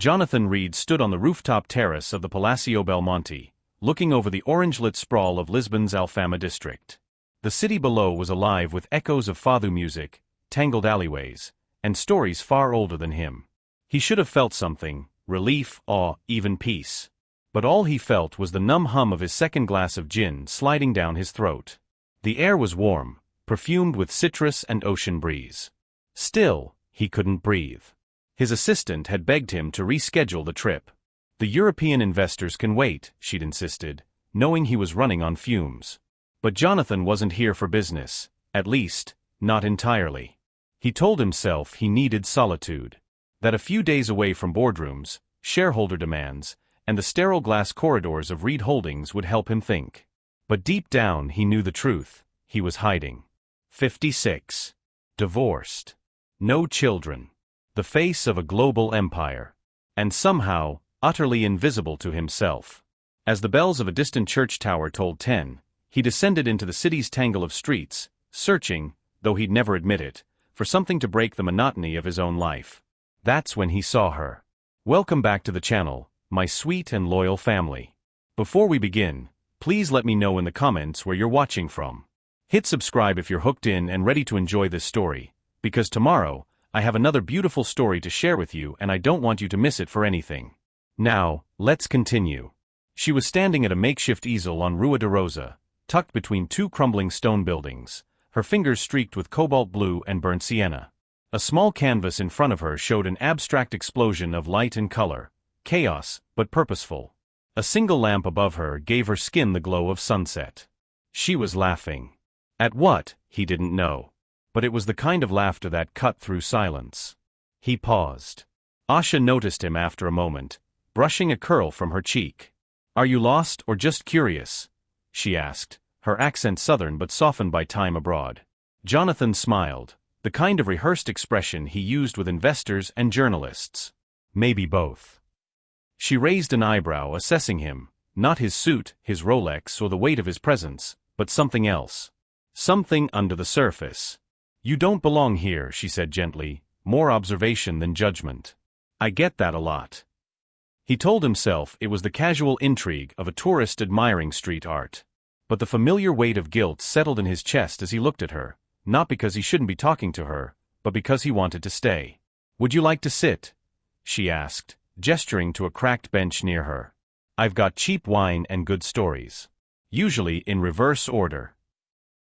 Jonathan Reed stood on the rooftop terrace of the Palácio Belmonte, looking over the orange-lit sprawl of Lisbon's Alfama district. The city below was alive with echoes of Fado music, tangled alleyways, and stories far older than him. He should have felt something, relief, awe, even peace. But all he felt was the numb hum of his second glass of gin sliding down his throat. The air was warm, perfumed with citrus and ocean breeze. Still, he couldn't breathe. His assistant had begged him to reschedule the trip. The European investors can wait, she'd insisted, knowing he was running on fumes. But Jonathan wasn't here for business, at least, not entirely. He told himself he needed solitude. That a few days away from boardrooms, shareholder demands, and the sterile glass corridors of Reed Holdings would help him think. But deep down he knew the truth. He was hiding. 56. Divorced. No children. The face of a global empire. And somehow, utterly invisible to himself. As the bells of a distant church tower tolled 10, he descended into the city's tangle of streets, searching, though he'd never admit it, for something to break the monotony of his own life. That's when he saw her. Welcome back to the channel, my sweet and loyal family. Before we begin, please let me know in the comments where you're watching from. Hit subscribe if you're hooked in and ready to enjoy this story, because tomorrow, I have another beautiful story to share with you and I don't want you to miss it for anything. Now, let's continue. She was standing at a makeshift easel on Rua de Rosa, tucked between two crumbling stone buildings, her fingers streaked with cobalt blue and burnt sienna. A small canvas in front of her showed an abstract explosion of light and color, chaos, but purposeful. A single lamp above her gave her skin the glow of sunset. She was laughing. At what, he didn't know. But it was the kind of laughter that cut through silence. He paused. Asha noticed him after a moment, brushing a curl from her cheek. "Are you lost or just curious?" she asked, her accent southern but softened by time abroad. Jonathan smiled, the kind of rehearsed expression he used with investors and journalists. "Maybe both." She raised an eyebrow, assessing him, not his suit, his Rolex, or the weight of his presence, but something else. Something under the surface. "You don't belong here," she said gently, more observation than judgment. "I get that a lot." He told himself it was the casual intrigue of a tourist admiring street art. But the familiar weight of guilt settled in his chest as he looked at her, not because he shouldn't be talking to her, but because he wanted to stay. "Would you like to sit?" she asked, gesturing to a cracked bench near her. "I've got cheap wine and good stories." Usually in reverse order.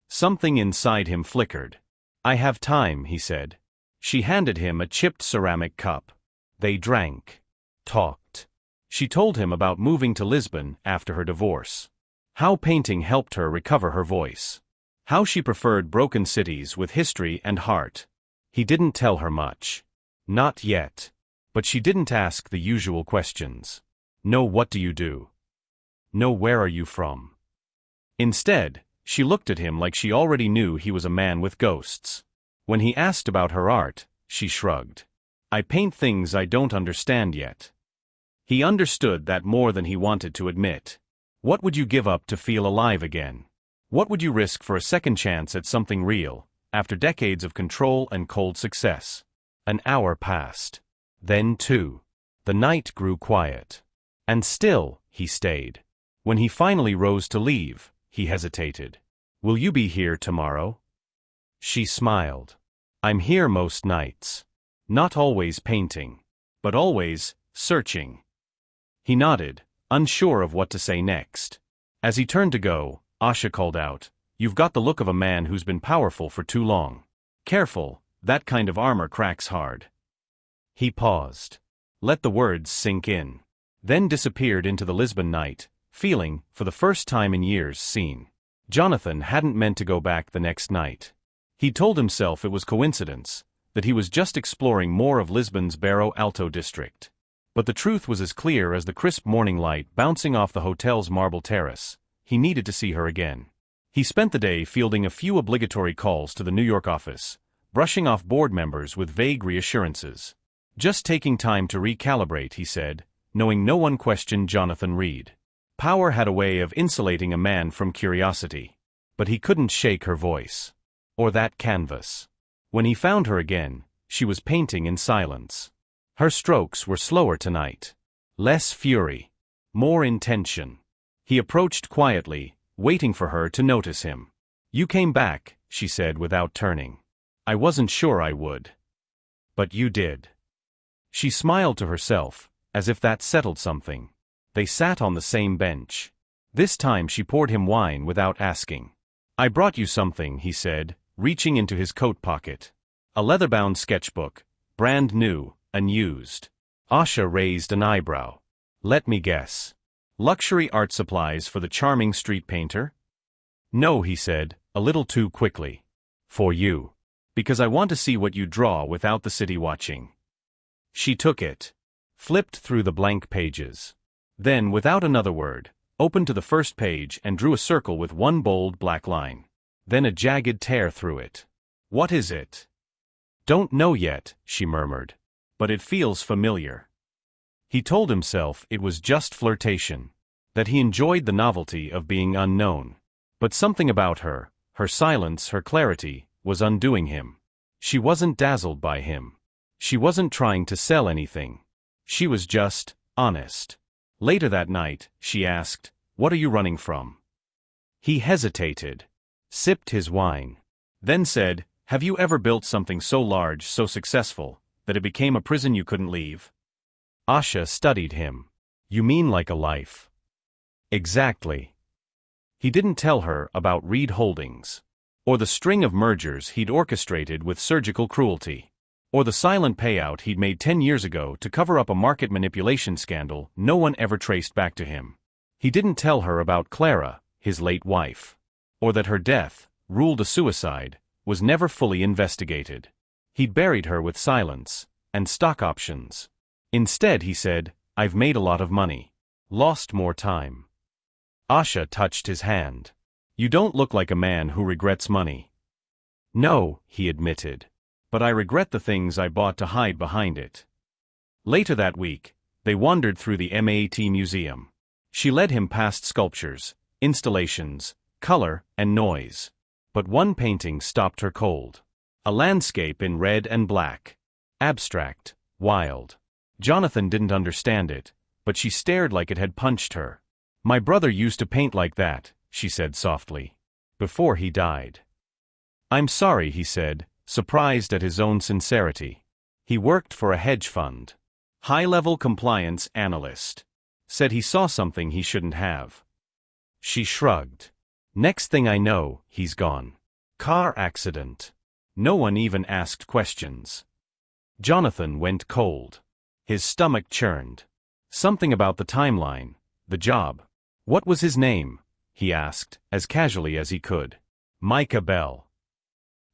Something inside him flickered. "I have time," he said. She handed him a chipped ceramic cup. They drank. Talked. She told him about moving to Lisbon after her divorce. How painting helped her recover her voice. How she preferred broken cities with history and heart. He didn't tell her much. Not yet. But she didn't ask the usual questions. No, what do you do? No, where are you from? Instead, she looked at him like she already knew he was a man with ghosts. When he asked about her art, she shrugged. "I paint things I don't understand yet." He understood that more than he wanted to admit. What would you give up to feel alive again? What would you risk for a second chance at something real, after decades of control and cold success? An hour passed. Then 2. The night grew quiet. And still, he stayed. When he finally rose to leave, he hesitated. "Will you be here tomorrow?" She smiled. "I'm here most nights. Not always painting. But always, searching." He nodded, unsure of what to say next. As he turned to go, Asha called out, "You've got the look of a man who's been powerful for too long. Careful, that kind of armor cracks hard." He paused. Let the words sink in. Then disappeared into the Lisbon night, feeling, for the first time in years, seen. Jonathan hadn't meant to go back the next night. He told himself it was coincidence, that he was just exploring more of Lisbon's Bairro Alto district. But the truth was as clear as the crisp morning light bouncing off the hotel's marble terrace. He needed to see her again. He spent the day fielding a few obligatory calls to the New York office, brushing off board members with vague reassurances. Just taking time to recalibrate, he said, knowing no one questioned Jonathan Reed. Power had a way of insulating a man from curiosity. But he couldn't shake her voice. Or that canvas. When he found her again, she was painting in silence. Her strokes were slower tonight. Less fury. More intention. He approached quietly, waiting for her to notice him. "You came back," she said without turning. "I wasn't sure I would. But you did." She smiled to herself, as if that settled something. They sat on the same bench. This time she poured him wine without asking. "I brought you something," he said, reaching into his coat pocket. A leather-bound sketchbook, brand new, unused. Asha raised an eyebrow. "Let me guess. Luxury art supplies for the charming street painter?" "No," he said, a little too quickly. "For you. Because I want to see what you draw without the city watching." She took it. Flipped through the blank pages. Then, without another word, opened to the first page and drew a circle with one bold black line. Then a jagged tear through it. "What is it?" "Don't know yet," she murmured. "But it feels familiar." He told himself it was just flirtation. That he enjoyed the novelty of being unknown. But something about her, her silence, her clarity, was undoing him. She wasn't dazzled by him. She wasn't trying to sell anything. She was just honest. Later that night, she asked, "What are you running from?" He hesitated. Sipped his wine. Then said, "Have you ever built something so large, so successful, that it became a prison you couldn't leave?" Asha studied him. "You mean like a life?" "Exactly." He didn't tell her about Reed Holdings. Or the string of mergers he'd orchestrated with surgical cruelty. Or the silent payout he'd made 10 years ago to cover up a market manipulation scandal no one ever traced back to him. He didn't tell her about Clara, his late wife. Or that her death, ruled a suicide, was never fully investigated. He'd buried her with silence and stock options. Instead, he said, "I've made a lot of money. Lost more time." Asha touched his hand. "You don't look like a man who regrets money." "No," he admitted. "But I regret the things I bought to hide behind it." Later that week, they wandered through the MAT museum. She led him past sculptures, installations, color, and noise. But one painting stopped her cold. A landscape in red and black. Abstract, wild. Jonathan didn't understand it, but she stared like it had punched her. "My brother used to paint like that," she said softly. "Before he died." "I'm sorry," he said, surprised at his own sincerity. He worked for a hedge fund. High-level compliance analyst. Said he saw something he shouldn't have. She shrugged. "Next thing I know, he's gone. Car accident." No one even asked questions. Jonathan went cold. His stomach churned. Something about the timeline, the job. "What was his name?" he asked, as casually as he could. "Micah Bell."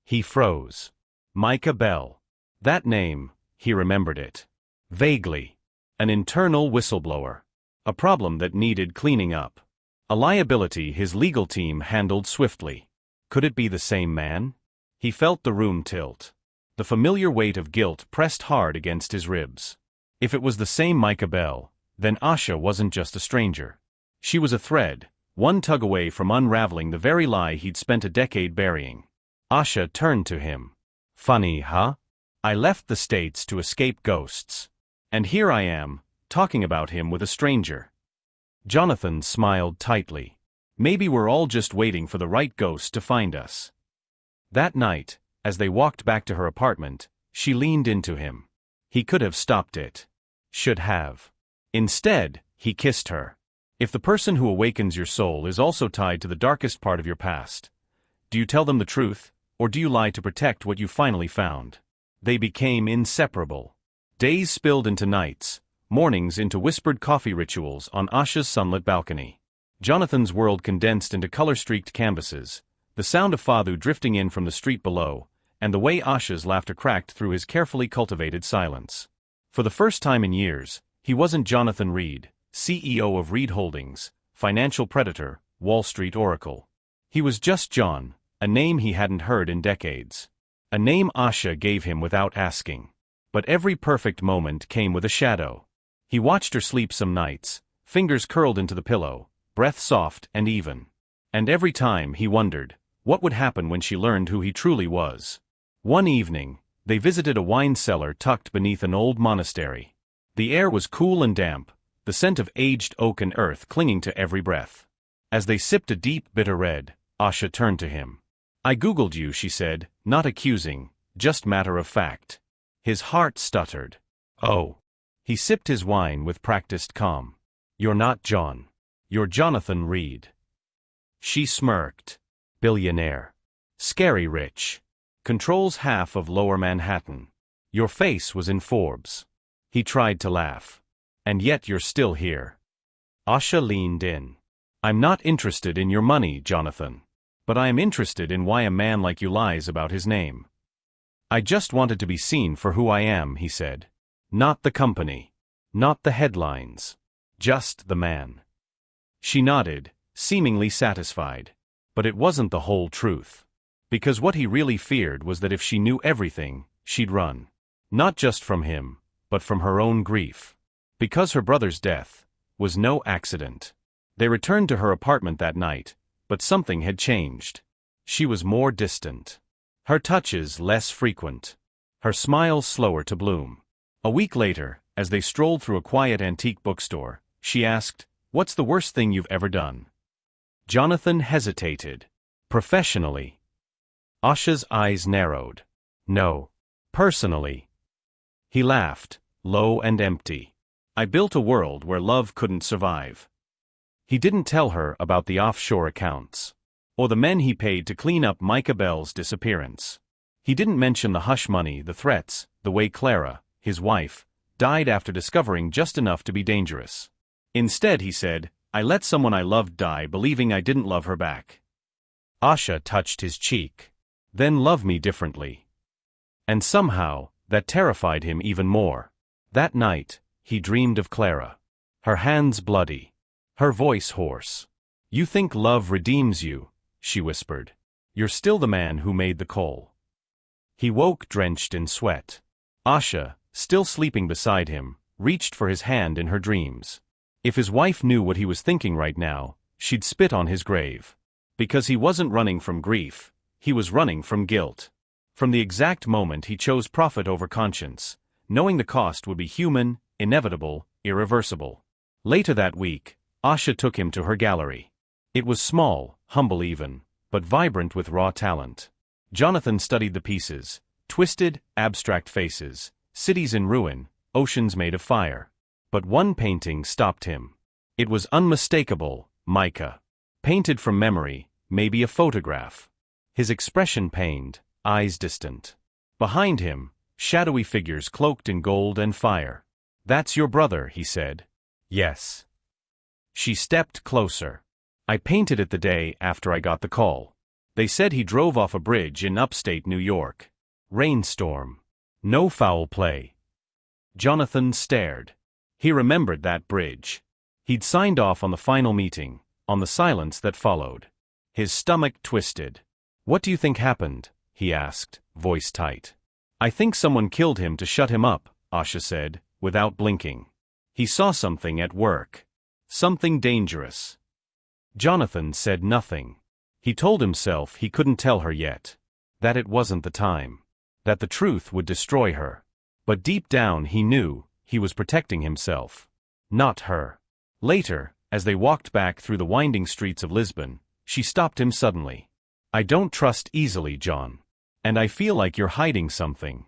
He froze. Micah Bell. That name, he remembered it. Vaguely. An internal whistleblower. A problem that needed cleaning up. A liability his legal team handled swiftly. Could it be the same man? He felt the room tilt. The familiar weight of guilt pressed hard against his ribs. If it was the same Micah Bell, then Asha wasn't just a stranger. She was a thread, one tug away from unraveling the very lie he'd spent a decade burying. Asha turned to him. "Funny, huh? I left the States to escape ghosts. And here I am, talking about him with a stranger." Jonathan smiled tightly. "Maybe we're all just waiting for the right ghost to find us." That night, as they walked back to her apartment, she leaned into him. He could have stopped it. Should have. Instead, he kissed her. "If the person who awakens your soul is also tied to the darkest part of your past, do you tell them the truth, or do you lie to protect what you finally found?" They became inseparable. Days spilled into nights, mornings into whispered coffee rituals on Asha's sunlit balcony. Jonathan's world condensed into color-streaked canvases, the sound of Fado drifting in from the street below, and the way Asha's laughter cracked through his carefully cultivated silence. For the first time in years, he wasn't Jonathan Reed, CEO of Reed Holdings, financial predator, Wall Street oracle. He was just John, a name he hadn't heard in decades. A name Asha gave him without asking. But every perfect moment came with a shadow. He watched her sleep some nights, fingers curled into the pillow, breath soft and even. And every time he wondered, what would happen when she learned who he truly was? One evening, They visited a wine cellar tucked beneath an old monastery. The air was cool and damp, the scent of aged oak and earth clinging to every breath. As they sipped a deep, bitter red, Asha turned to him. "I googled you," she said, not accusing, just matter of fact. His heart stuttered. "Oh." He sipped his wine with practiced calm. "You're not John. You're Jonathan Reed." She smirked. "Billionaire. Scary rich. Controls half of Lower Manhattan. Your face was in Forbes." He tried to laugh. "And yet you're still here." Asha leaned in. "I'm not interested in your money, Jonathan. But I am interested in why a man like you lies about his name." "I just wanted to be seen for who I am," he said. "Not the company. Not the headlines. Just the man." She nodded, seemingly satisfied. But it wasn't the whole truth. Because what he really feared was that if she knew everything, she'd run. Not just from him, but from her own grief. Because her brother's death was no accident. They returned to her apartment that night, but something had changed. She was more distant. Her touches less frequent. Her smile slower to bloom. A week later, as they strolled through a quiet antique bookstore, she asked, "What's the worst thing you've ever done?" Jonathan hesitated. "Professionally." Asha's eyes narrowed. "No. Personally." He laughed, low and empty. "I built a world where love couldn't survive." He didn't tell her about the offshore accounts. Or the men he paid to clean up Micah Bell's disappearance. He didn't mention the hush money, the threats, the way Clara, his wife, died after discovering just enough to be dangerous. Instead, he said, "I let someone I loved die believing I didn't love her back." Asha touched his cheek. "Then love me differently." And somehow, that terrified him even more. That night, he dreamed of Clara. Her hands bloody. Her voice hoarse. "You think love redeems you," she whispered. "You're still the man who made the call." He woke drenched in sweat. Asha, still sleeping beside him, reached for his hand in her dreams. If his wife knew what he was thinking right now, she'd spit on his grave. Because he wasn't running from grief, he was running from guilt. From the exact moment he chose profit over conscience, knowing the cost would be human, inevitable, irreversible. Later that week, Asha took him to her gallery. It was small, humble even, but vibrant with raw talent. Jonathan studied the pieces, twisted, abstract faces, cities in ruin, oceans made of fire. But one painting stopped him. It was unmistakable, Micah. Painted from memory, maybe a photograph. His expression pained, eyes distant. Behind him, shadowy figures cloaked in gold and fire. "That's your brother," he said. "Yes." She stepped closer. "I painted it the day after I got the call. They said he drove off a bridge in upstate New York. Rainstorm. No foul play." Jonathan stared. He remembered that bridge. He'd signed off on the final meeting, on the silence that followed. His stomach twisted. "What do you think happened?" he asked, voice tight. "I think someone killed him to shut him up," Asha said, without blinking. "He saw something at work. Something dangerous." Jonathan said nothing. He told himself he couldn't tell her yet. That it wasn't the time. That the truth would destroy her. But deep down he knew he was protecting himself. Not her. Later, as they walked back through the winding streets of Lisbon, she stopped him suddenly. "I don't trust easily, John. And I feel like you're hiding something."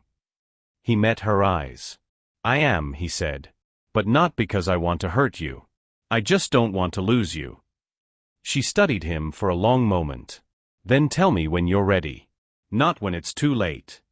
He met her eyes. "I am," he said. "But not because I want to hurt you. I just don't want to lose you." She studied him for a long moment. "Then tell me when you're ready. Not when it's too late."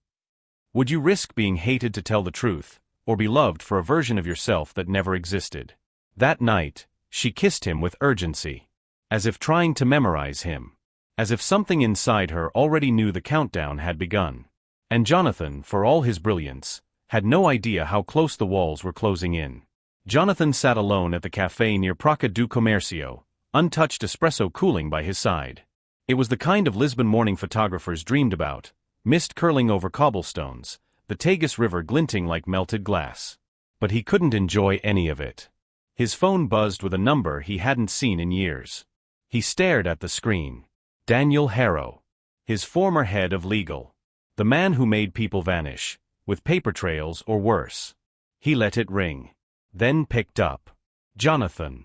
Would you risk being hated to tell the truth, or be loved for a version of yourself that never existed? That night, she kissed him with urgency. As if trying to memorize him. As if something inside her already knew the countdown had begun. And Jonathan, for all his brilliance, had no idea how close the walls were closing in. Jonathan sat alone at the café near Praça do Comércio, untouched espresso cooling by his side. It was the kind of Lisbon morning photographers dreamed about, mist curling over cobblestones, the Tagus River glinting like melted glass. But he couldn't enjoy any of it. His phone buzzed with a number he hadn't seen in years. He stared at the screen. Daniel Harrow. His former head of legal. The man who made people vanish, with paper trails or worse. He let it ring. Then picked up. Jonathan.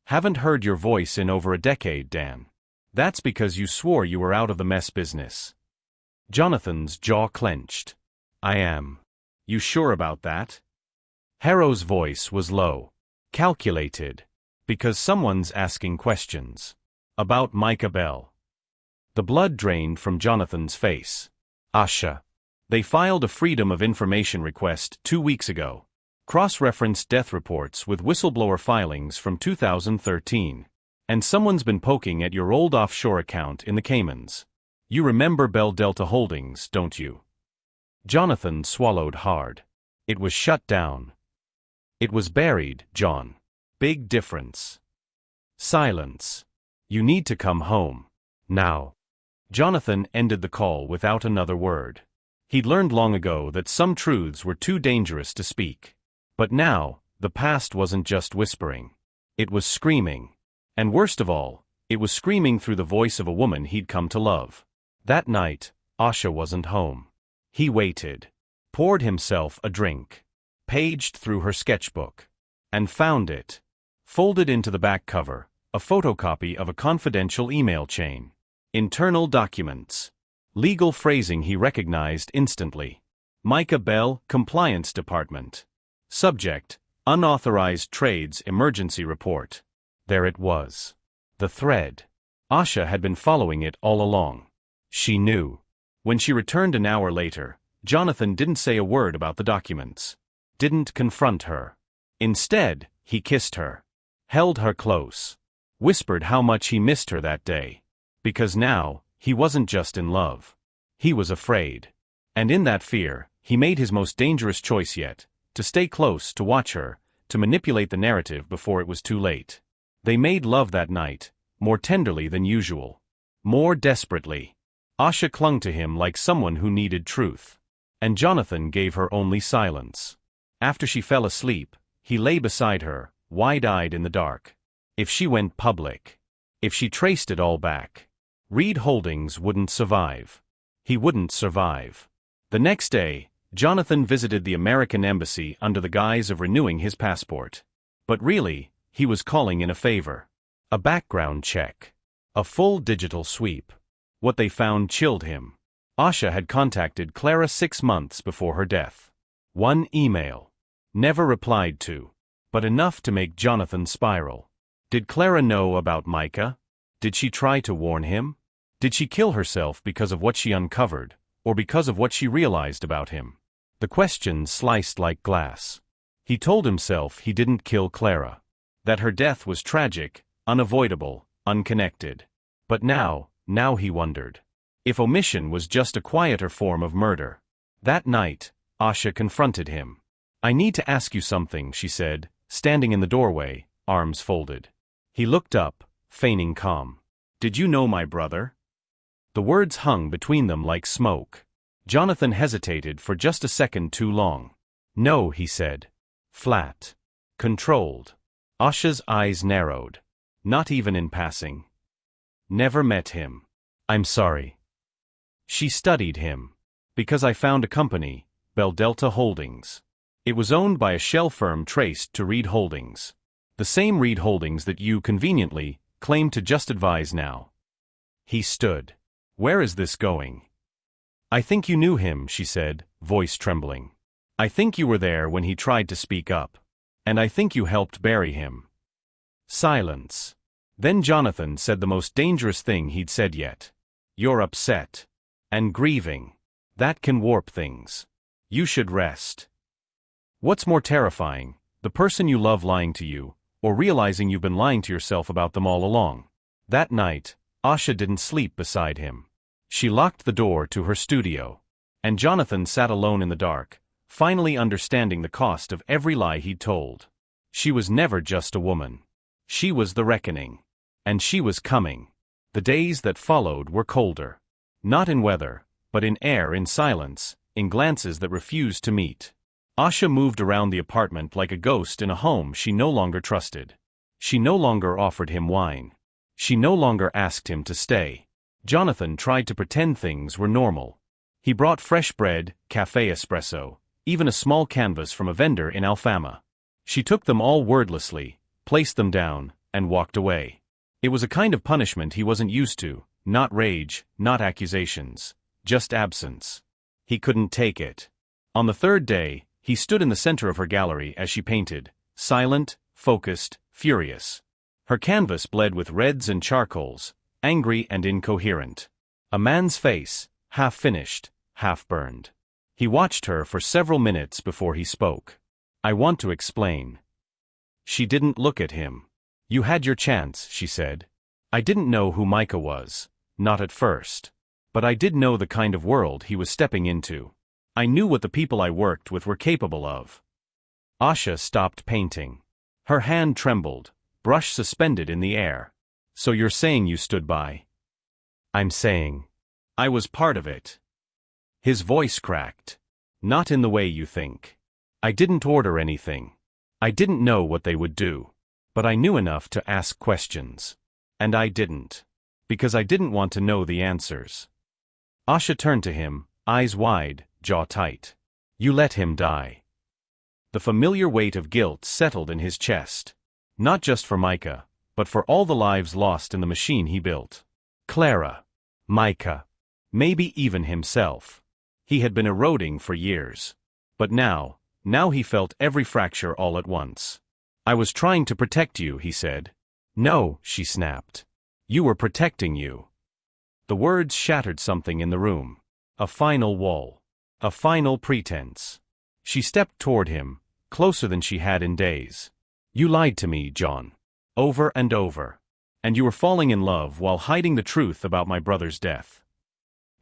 Haven't heard your voice in over a decade, Dan. That's because you swore you were out of the mess business. Jonathan's jaw clenched. I am. You sure about that? Harrow's voice was low. Calculated. Because someone's asking questions. About Micah Bell. The blood drained from Jonathan's face. Asha. They filed a Freedom of Information request 2 weeks ago. Cross-referenced death reports with whistleblower filings from 2013. And someone's been poking at your old offshore account in the Caymans. You remember Bell Delta Holdings, don't you? Jonathan swallowed hard. It was shut down. It was buried, John. Big difference. Silence. You need to come home. Now. Jonathan ended the call without another word. He'd learned long ago that some truths were too dangerous to speak. But now, the past wasn't just whispering. It was screaming. And worst of all, it was screaming through the voice of a woman he'd come to love. That night, Asha wasn't home. He waited. Poured himself a drink. Paged through her sketchbook. And found it. Folded into the back cover, a photocopy of a confidential email chain. Internal documents. Legal phrasing he recognized instantly. Micah Bell, Compliance Department. Subject, Unauthorized Trades Emergency Report. There it was. The thread. Asha had been following it all along. She knew. When she returned an hour later, Jonathan didn't say a word about the documents. Didn't confront her. Instead, he kissed her. Held her close. Whispered how much he missed her that day. Because now, he wasn't just in love. He was afraid. And in that fear, he made his most dangerous choice yet. To stay close, to watch her, to manipulate the narrative before it was too late. They made love that night, more tenderly than usual. More desperately. Asha clung to him like someone who needed truth. And Jonathan gave her only silence. After she fell asleep, he lay beside her, wide-eyed in the dark. If she went public. If she traced it all back. Reed Holdings wouldn't survive. He wouldn't survive. The next day, Jonathan visited the American embassy under the guise of renewing his passport. But really, he was calling in a favor. A background check. A full digital sweep. What they found chilled him. Asha had contacted Clara 6 months before her death. One email. Never replied to. But enough to make Jonathan spiral. Did Clara know about Micah? Did she try to warn him? Did she kill herself because of what she uncovered, or because of what she realized about him? The questions sliced like glass. He told himself he didn't kill Clara. That her death was tragic, unavoidable, unconnected. But now he wondered. If omission was just a quieter form of murder. That night, Asha confronted him. I need to ask you something, she said, standing in the doorway, arms folded. He looked up, feigning calm. Did you know my brother? The words hung between them like smoke. Jonathan hesitated for just a second too long. No, he said. Flat. Controlled. Asha's eyes narrowed. Not even in passing. Never met him. I'm sorry. She studied him. Because I found a company, Bell Delta Holdings. It was owned by a shell firm traced to Reed Holdings. The same Reed Holdings that you, conveniently, claim to just advise now. He stood. Where is this going? I think you knew him, she said, voice trembling. I think you were there when he tried to speak up. And I think you helped bury him. Silence. Then Jonathan said the most dangerous thing he'd said yet. You're upset. And grieving. That can warp things. You should rest. What's more terrifying, the person you love lying to you, or realizing you've been lying to yourself about them all along? That night, Asha didn't sleep beside him. She locked the door to her studio. And Jonathan sat alone in the dark, finally understanding the cost of every lie he'd told. She was never just a woman. She was the reckoning. And she was coming. The days that followed were colder. Not in weather, but in air, in silence, in glances that refused to meet. Asha moved around the apartment like a ghost in a home she no longer trusted. She no longer offered him wine. She no longer asked him to stay. Jonathan tried to pretend things were normal. He brought fresh bread, cafe espresso, even a small canvas from a vendor in Alfama. She took them all wordlessly, placed them down, and walked away. It was a kind of punishment he wasn't used to, not rage, not accusations, just absence. He couldn't take it. On the third day, he stood in the center of her gallery as she painted, silent, focused, furious. Her canvas bled with reds and charcoals, angry and incoherent. A man's face, half-finished, half-burned. He watched her for several minutes before he spoke. "I want to explain." She didn't look at him. "You had your chance," she said. "I didn't know who Micah was, not at first. But I did know the kind of world he was stepping into. I knew what the people I worked with were capable of." Asha stopped painting. Her hand trembled, brush suspended in the air. "So you're saying you stood by?" "I'm saying I was part of it." His voice cracked. "Not in the way you think. I didn't order anything. I didn't know what they would do. But I knew enough to ask questions. And I didn't. Because I didn't want to know the answers." Asha turned to him, eyes wide, jaw tight. "You let him die." The familiar weight of guilt settled in his chest. Not just for Micah, but for all the lives lost in the machine he built. Clara. Micah. Maybe even himself. He had been eroding for years. But now he felt every fracture all at once. "I was trying to protect you," he said. "No," she snapped. "You were protecting you." The words shattered something in the room. A final wall. A final pretense. She stepped toward him, closer than she had in days. "You lied to me, John. Over and over. And you were falling in love while hiding the truth about my brother's death."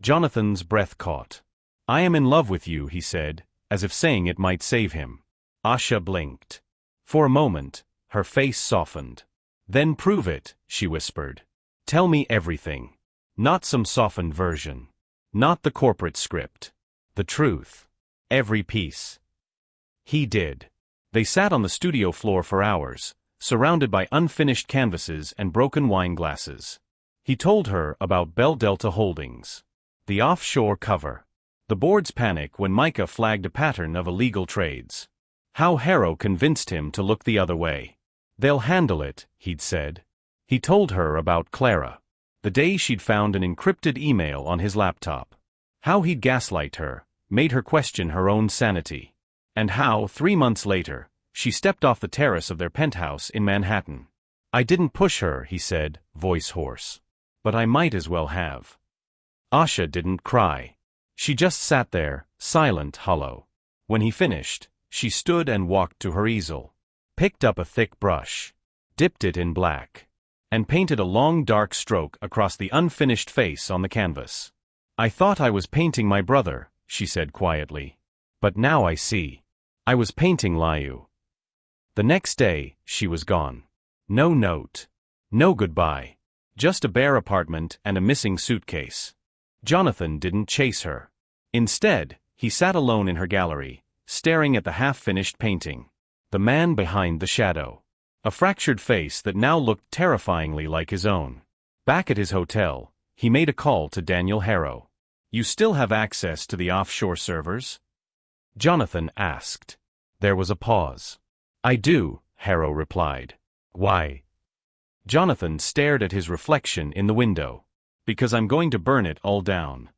Jonathan's breath caught. "I am in love with you," he said, as if saying it might save him. Asha blinked. For a moment, her face softened. "Then prove it," she whispered. "Tell me everything. Not some softened version. Not the corporate script. The truth. Every piece." He did. They sat on the studio floor for hours, surrounded by unfinished canvases and broken wine glasses. He told her about Bell Delta Holdings. The offshore cover. The board's panic when Micah flagged a pattern of illegal trades. How Harrow convinced him to look the other way. "They'll handle it," he'd said. He told her about Clara. The day she'd found an encrypted email on his laptop. How he'd gaslight her, made her question her own sanity. And how, 3 months later, she stepped off the terrace of their penthouse in Manhattan. "I didn't push her," he said, voice hoarse. "But I might as well have." Asha didn't cry. She just sat there, silent, hollow. When he finished, she stood and walked to her easel, picked up a thick brush, dipped it in black, and painted a long dark stroke across the unfinished face on the canvas. "I thought I was painting my brother," she said quietly. "But now I see. I was painting Liu." The next day, she was gone. No note. No goodbye. Just a bare apartment and a missing suitcase. Jonathan didn't chase her. Instead, he sat alone in her gallery, staring at the half-finished painting. The man behind the shadow. A fractured face that now looked terrifyingly like his own. Back at his hotel, he made a call to Daniel Harrow. "You still have access to the offshore servers?" Jonathan asked. There was a pause. "I do," Harrow replied. "Why?" Jonathan stared at his reflection in the window. "Because I'm going to burn it all down."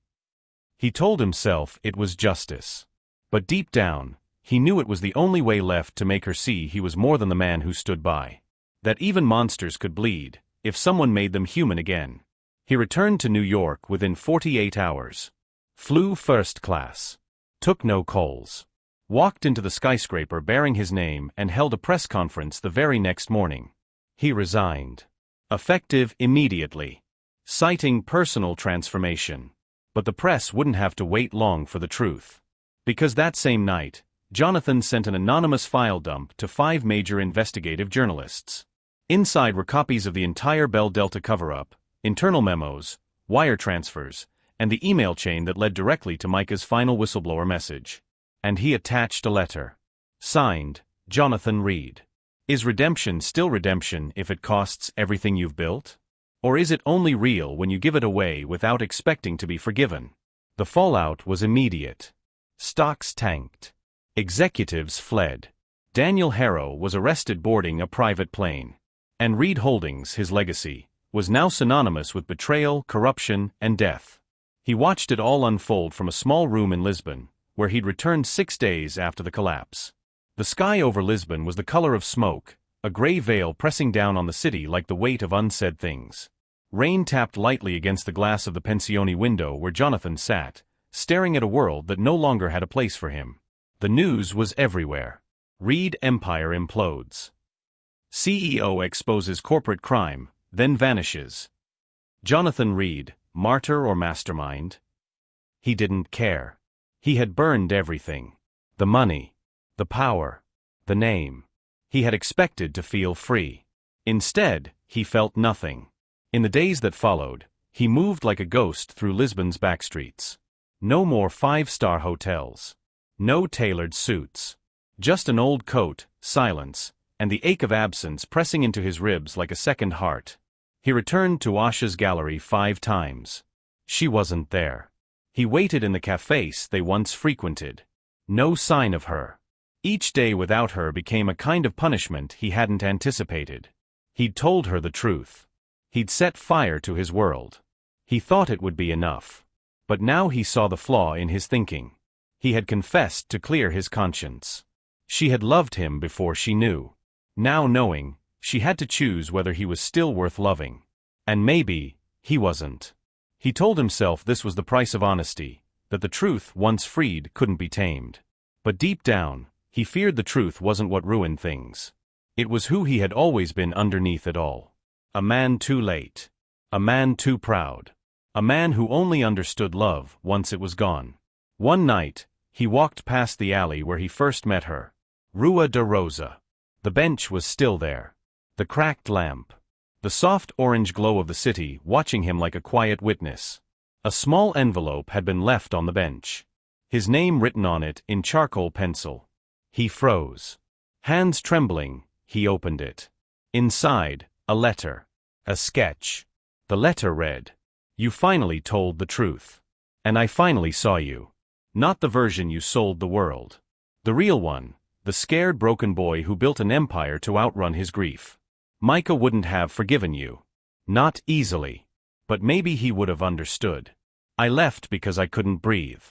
He told himself it was justice. But deep down, he knew it was the only way left to make her see he was more than the man who stood by. That even monsters could bleed, if someone made them human again. He returned to New York within 48 hours. Flew first class. Took no calls. Walked into the skyscraper bearing his name and held a press conference the very next morning. He resigned. Effective immediately. Citing personal transformation. But the press wouldn't have to wait long for the truth. Because that same night, Jonathan sent an anonymous file dump to 5 major investigative journalists. Inside were copies of the entire Bell Delta cover-up, internal memos, wire transfers, and the email chain that led directly to Micah's final whistleblower message. And he attached a letter. Signed, Jonathan Reed. Is redemption still redemption if it costs everything you've built? Or is it only real when you give it away without expecting to be forgiven? The fallout was immediate. Stocks tanked. Executives fled. Daniel Harrow was arrested boarding a private plane. And Reed Holdings, his legacy, was now synonymous with betrayal, corruption, and death. He watched it all unfold from a small room in Lisbon, where he'd returned 6 days after the collapse. The sky over Lisbon was the color of smoke, a gray veil pressing down on the city like the weight of unsaid things. Rain tapped lightly against the glass of the pensione window where Jonathan sat, staring at a world that no longer had a place for him. The news was everywhere. Reed Empire implodes. CEO exposes corporate crime, then vanishes. Jonathan Reed, martyr or mastermind? He didn't care. He had burned everything. The money. The power. The name. He had expected to feel free. Instead, he felt nothing. In the days that followed, he moved like a ghost through Lisbon's backstreets. No more 5-star hotels. No tailored suits. Just an old coat, silence, and the ache of absence pressing into his ribs like a second heart. He returned to Asha's gallery 5 times. She wasn't there. He waited in the cafes they once frequented. No sign of her. Each day without her became a kind of punishment he hadn't anticipated. He'd told her the truth. He'd set fire to his world. He thought it would be enough. But now he saw the flaw in his thinking. He had confessed to clear his conscience. She had loved him before she knew. Now knowing, she had to choose whether he was still worth loving. And maybe, he wasn't. He told himself this was the price of honesty, that the truth, once freed, couldn't be tamed. But deep down, he feared the truth wasn't what ruined things. It was who he had always been underneath it all. A man too late. A man too proud. A man who only understood love once it was gone. One night, he walked past the alley where he first met her. Rua de Rosa. The bench was still there. The cracked lamp. The soft orange glow of the city watching him like a quiet witness. A small envelope had been left on the bench. His name written on it in charcoal pencil. He froze. Hands trembling, he opened it. Inside, a letter. A sketch. The letter read, "You finally told the truth. And I finally saw you. Not the version you sold the world. The real one, the scared broken boy who built an empire to outrun his grief. Micah wouldn't have forgiven you. Not easily. But maybe he would have understood. I left because I couldn't breathe.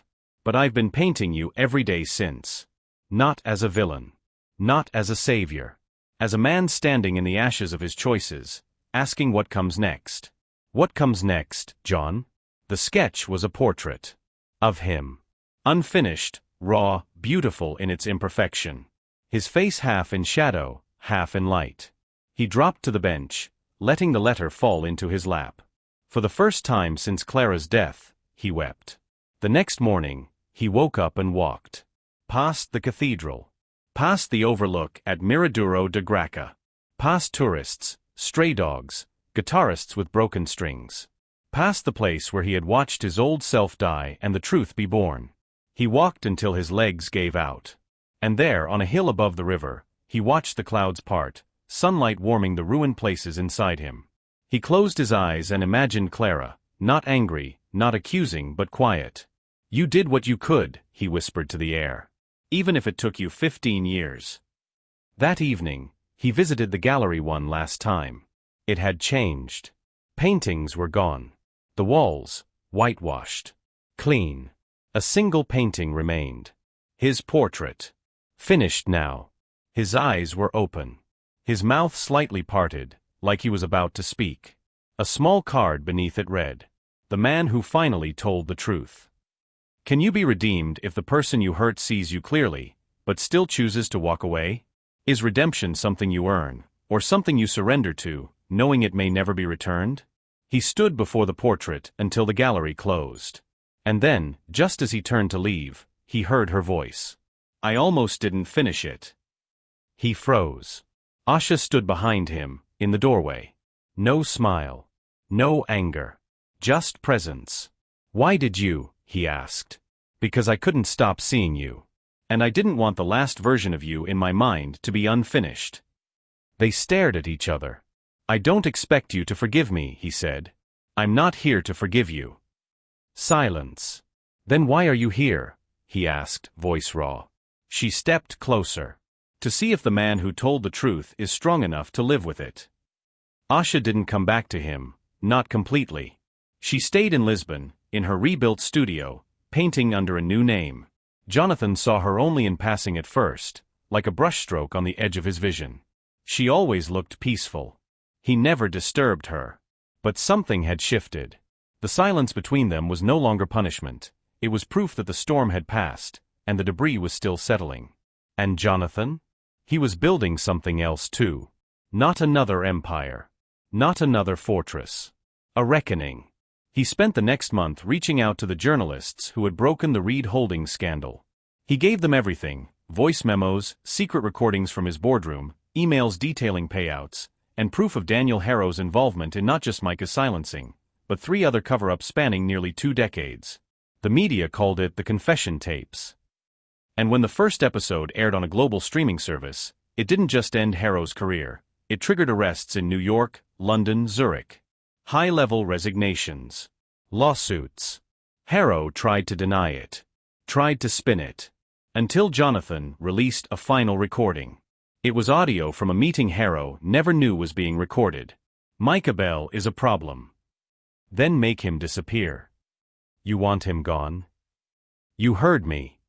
But I've been painting you every day since. Not as a villain. Not as a savior. As a man standing in the ashes of his choices, asking what comes next. What comes next, John?" The sketch was a portrait. Of him. Unfinished, raw, beautiful in its imperfection. His face half in shadow, half in light. He dropped to the bench, letting the letter fall into his lap. For the first time since Clara's death, he wept. The next morning, he woke up and walked. Past the cathedral. Past the overlook at Miraduro de Graca. Past tourists, stray dogs, guitarists with broken strings. Past the place where he had watched his old self die and the truth be born. He walked until his legs gave out. And there, on a hill above the river, he watched the clouds part, sunlight warming the ruined places inside him. He closed his eyes and imagined Clara, not angry, not accusing but quiet. "You did what you could," he whispered to the air. "Even if it took you 15 years. That evening, he visited the gallery one last time. It had changed. Paintings were gone. The walls, whitewashed. Clean. A single painting remained. His portrait. Finished now. His eyes were open. His mouth slightly parted, like he was about to speak. A small card beneath it read, "The man who finally told the truth." Can you be redeemed if the person you hurt sees you clearly, but still chooses to walk away? Is redemption something you earn, or something you surrender to, knowing it may never be returned? He stood before the portrait until the gallery closed. And then, just as he turned to leave, he heard her voice. "I almost didn't finish it." He froze. Asha stood behind him, in the doorway. No smile. No anger. Just presence. "Why did you?" he asked. "Because I couldn't stop seeing you. And I didn't want the last version of you in my mind to be unfinished." They stared at each other. "I don't expect you to forgive me," he said. "I'm not here to forgive you." Silence. "Then why are you here?" he asked, voice raw. She stepped closer. "To see if the man who told the truth is strong enough to live with it." Asha didn't come back to him, not completely. She stayed in Lisbon, in her rebuilt studio, painting under a new name. Jonathan saw her only in passing at first, like a brushstroke on the edge of his vision. She always looked peaceful. He never disturbed her. But something had shifted. The silence between them was no longer punishment. It was proof that the storm had passed, and the debris was still settling. And Jonathan? He was building something else too. Not another empire. Not another fortress. A reckoning. He spent the next month reaching out to the journalists who had broken the Reed Holdings scandal. He gave them everything: voice memos, secret recordings from his boardroom, emails detailing payouts, and proof of Daniel Harrow's involvement in not just Micah's silencing, but 3 other cover-ups spanning nearly 2 decades. The media called it the confession tapes. And when the first episode aired on a global streaming service, it didn't just end Harrow's career. It triggered arrests in New York, London, Zurich. High-level resignations. Lawsuits. Harrow tried to deny it. Tried to spin it. Until Jonathan released a final recording. It was audio from a meeting Harrow never knew was being recorded. "Micah Bell is a problem. Then make him disappear. You want him gone? You heard me."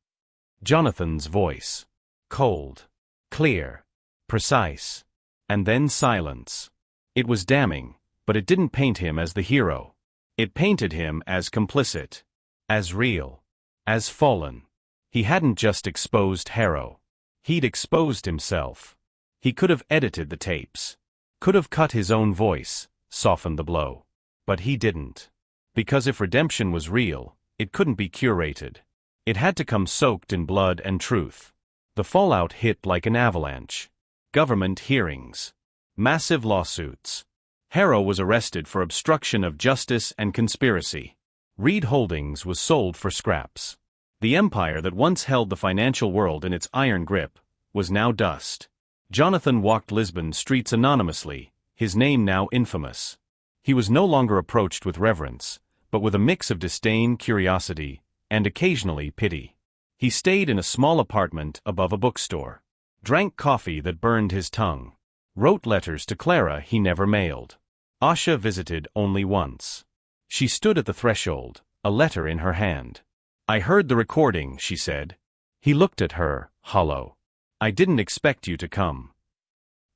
Jonathan's voice. Cold. Clear. Precise. And then silence. It was damning, but it didn't paint him as the hero. It painted him as complicit. As real. As fallen. He hadn't just exposed Harrow. He'd exposed himself. He could have edited the tapes. Could have cut his own voice, softened the blow. But he didn't. Because if redemption was real, it couldn't be curated. It had to come soaked in blood and truth. The fallout hit like an avalanche. Government hearings. Massive lawsuits. Harrow was arrested for obstruction of justice and conspiracy. Reed Holdings was sold for scraps. The empire that once held the financial world in its iron grip was now dust. Jonathan walked Lisbon streets anonymously, his name now infamous. He was no longer approached with reverence, but with a mix of disdain, curiosity, and occasionally pity. He stayed in a small apartment above a bookstore. Drank coffee that burned his tongue. Wrote letters to Clara he never mailed. Asha visited only once. She stood at the threshold, a letter in her hand. "I heard the recording," she said. He looked at her, hollow. "I didn't expect you to come."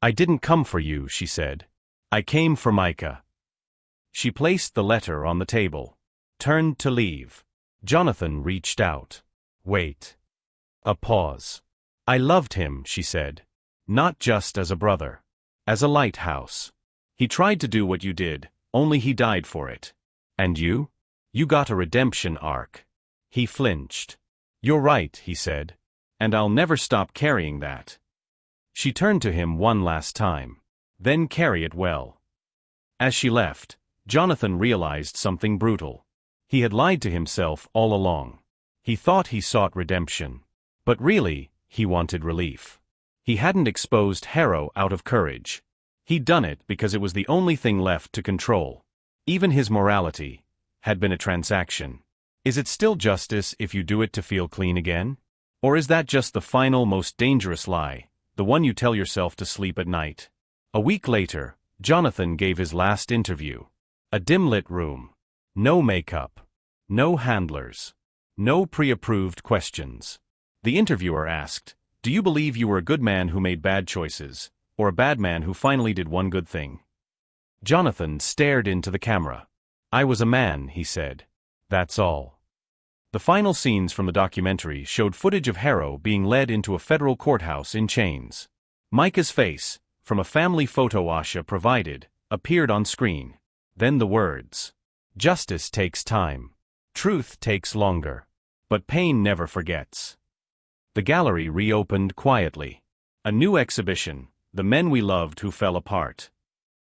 "I didn't come for you," she said. "I came for Micah." She placed the letter on the table. Turned to leave. Jonathan reached out. "Wait." A pause. "I loved him," she said. "Not just as a brother. As a lighthouse. He tried to do what you did, only he died for it. And you? You got a redemption arc." He flinched. "You're right," he said. "And I'll never stop carrying that." She turned to him one last time. "Then carry it well." As she left, Jonathan realized something brutal. He had lied to himself all along. He thought he sought redemption. But really, he wanted relief. He hadn't exposed Harrow out of courage. He'd done it because it was the only thing left to control. Even his morality had been a transaction. Is it still justice if you do it to feel clean again? Or is that just the final, most dangerous lie, the one you tell yourself to sleep at night? A week later, Jonathan gave his last interview. A dim-lit room. No makeup. No handlers. No pre-approved questions. The interviewer asked, "Do you believe you were a good man who made bad choices, or a bad man who finally did one good thing?" Jonathan stared into the camera. "I was a man," he said. "That's all." The final scenes from the documentary showed footage of Harrow being led into a federal courthouse in chains. Micah's face, from a family photo Asha provided, appeared on screen. Then the words, "Justice takes time. Truth takes longer. But pain never forgets." The gallery reopened quietly. A new exhibition, The Men We Loved Who Fell Apart.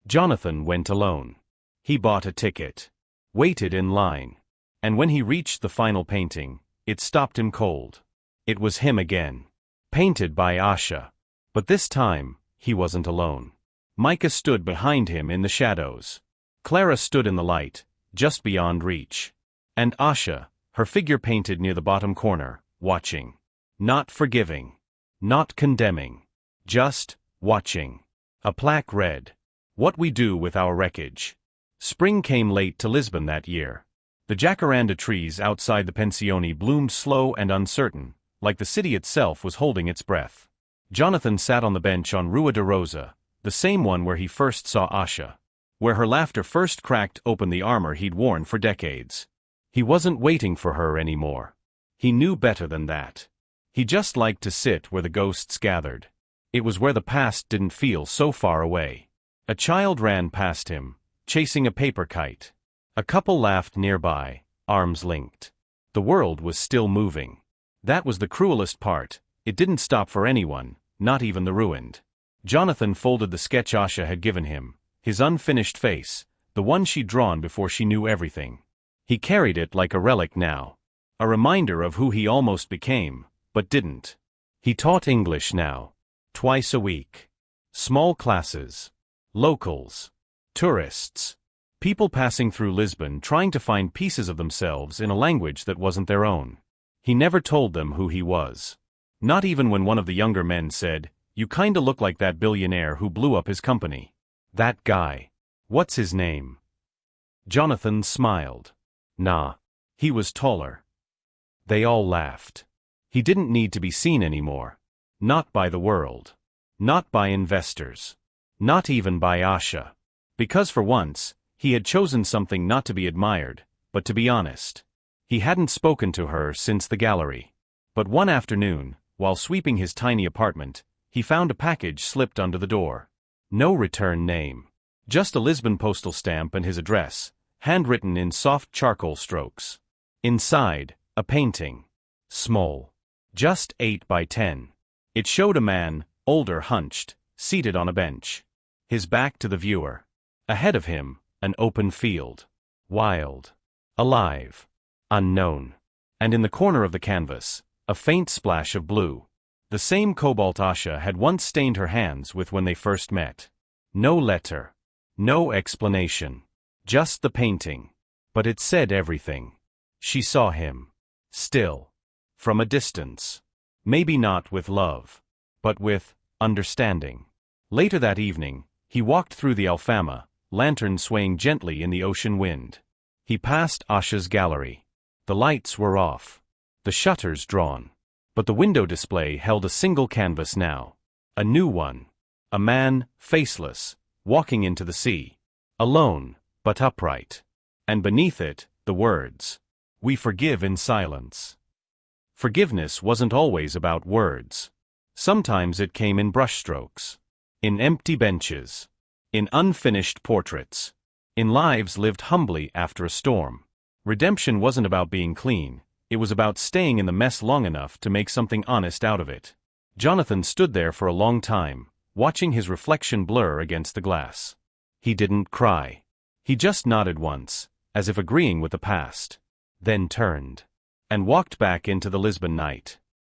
Jonathan went alone. He bought a ticket. Waited in line. And when he reached the final painting, it stopped him cold. It was him again. Painted by Asha. But this time, he wasn't alone. Micah stood behind him in the shadows. Clara stood in the light, just beyond reach. And Asha, her figure painted near the bottom corner, watching. Not forgiving. Not condemning. Just watching. A plaque read, "What we do with our wreckage." Spring came late to Lisbon that year. The jacaranda trees outside the pensione bloomed slow and uncertain, like the city itself was holding its breath. Jonathan sat on the bench on Rua de Rosa, the same one where he first saw Asha. Where her laughter first cracked open the armor he'd worn for decades. He wasn't waiting for her anymore. He knew better than that. He just liked to sit where the ghosts gathered. It was where the past didn't feel so far away. A child ran past him, chasing a paper kite. A couple laughed nearby, arms linked. The world was still moving. That was the cruelest part. It didn't stop for anyone, not even the ruined. Jonathan folded the sketch Asha had given him, his unfinished face, the one she'd drawn before she knew everything. He carried it like a relic now. A reminder of who he almost became, but didn't. He taught English now. Twice a week. Small classes. Locals. Tourists. People passing through Lisbon trying to find pieces of themselves in a language that wasn't their own. He never told them who he was. Not even when one of the younger men said, "You kinda look like that billionaire who blew up his company." That guy. What's his name? Jonathan smiled. Nah. He was taller. They all laughed. He didn't need to be seen anymore. Not by the world. Not by investors. Not even by Asha. Because for once, he had chosen something not to be admired, but to be honest. He hadn't spoken to her since the gallery. But one afternoon, while sweeping his tiny apartment, he found a package slipped under the door. No return name. Just a Lisbon postal stamp and his address, handwritten in soft charcoal strokes. Inside, a painting. Small. Just 8 by 10. It showed a man, older, hunched, seated on a bench. His back to the viewer. Ahead of him, an open field. Wild. Alive. Unknown. And in the corner of the canvas, a faint splash of blue. The same cobalt Asha had once stained her hands with when they first met. No letter. No explanation. Just the painting. But it said everything. She saw him. Still. From a distance. Maybe not with love. But with understanding. Later that evening, he walked through the Alfama, lantern swaying gently in the ocean wind. He passed Asha's gallery. The lights were off. The shutters drawn. But the window display held a single canvas now. A new one. A man, faceless, walking into the sea. Alone, but upright. And beneath it, the words, "We forgive in silence." Forgiveness wasn't always about words. Sometimes it came in brushstrokes. In empty benches. In unfinished portraits. In lives lived humbly after a storm. Redemption wasn't about being clean. It was about staying in the mess long enough to make something honest out of it. Jonathan stood there for a long time, watching his reflection blur against the glass. He didn't cry. He just nodded once, as if agreeing with the past. Then turned. And walked back into the Lisbon night.